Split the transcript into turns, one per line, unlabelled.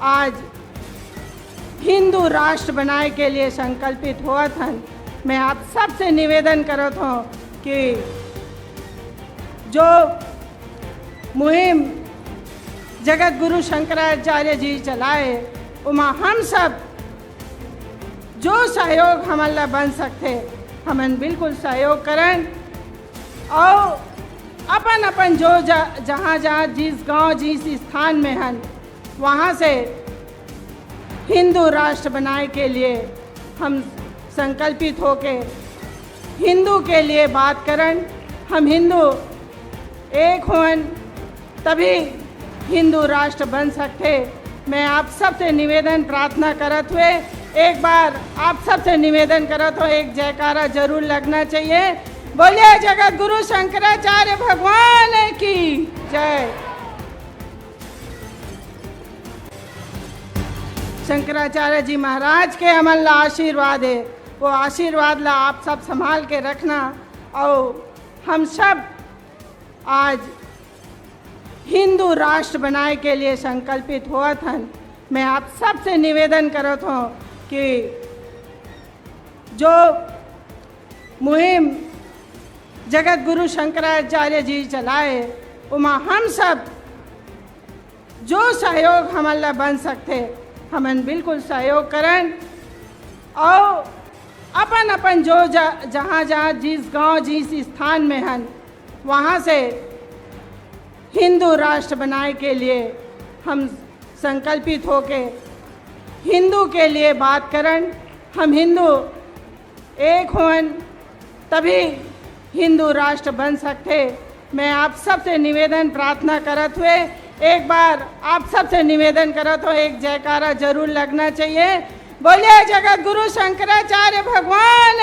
आज हिंदू राष्ट्र बनाए के लिए संकल्पित हुआ था। मैं आप सबसे निवेदन करत हूँ कि जो मुहिम जगत गुरु शंकराचार्य जी चलाए उमा हम सब जो सहयोग हमारा बन सकते हमन बिल्कुल सहयोग करें और अपन अपन जो जहाँ जहाँ जिस गांव जिस स्थान में हैं वहाँ से हिंदू राष्ट्र बनाए के लिए हम संकल्पित होके हिंदू के लिए बात करें। हम हिंदू एक हों तभी हिंदू राष्ट्र बन सकते। मैं आप सबसे निवेदन प्रार्थना करत हुए एक बार आप सबसे निवेदन करत हो एक जयकारा जरूर लगना चाहिए। बोलिए जगत गुरु शंकराचार्य भगवान की जय। शंकराचार्य जी महाराज के अमल ला आशीर्वाद है, वो आशीर्वाद ला आप सब संभाल के रखना। और हम सब आज हिंदू राष्ट्र बनाए के लिए संकल्पित हुआ था। मैं आप सबसे निवेदन करत हूँ कि जो मुहिम जगत गुरु शंकराचार्य जी चलाए उमा हम सब जो सहयोग हमारा बन सकते हमन बिल्कुल सहयोग करें और अपन अपन जो जहाँ जहाँ जिस गांव जिस स्थान में हैं वहाँ से हिंदू राष्ट्र बनाए के लिए हम संकल्पित होके हिंदू के लिए बात करें। हम हिंदू एक हों तभी हिंदू राष्ट्र बन सकते। मैं आप सबसे निवेदन प्रार्थना करत हुए एक बार आप सबसे निवेदन करत हो एक जयकारा जरूर लगना चाहिए। बोलिए जगत गुरु शंकराचार्य भगवान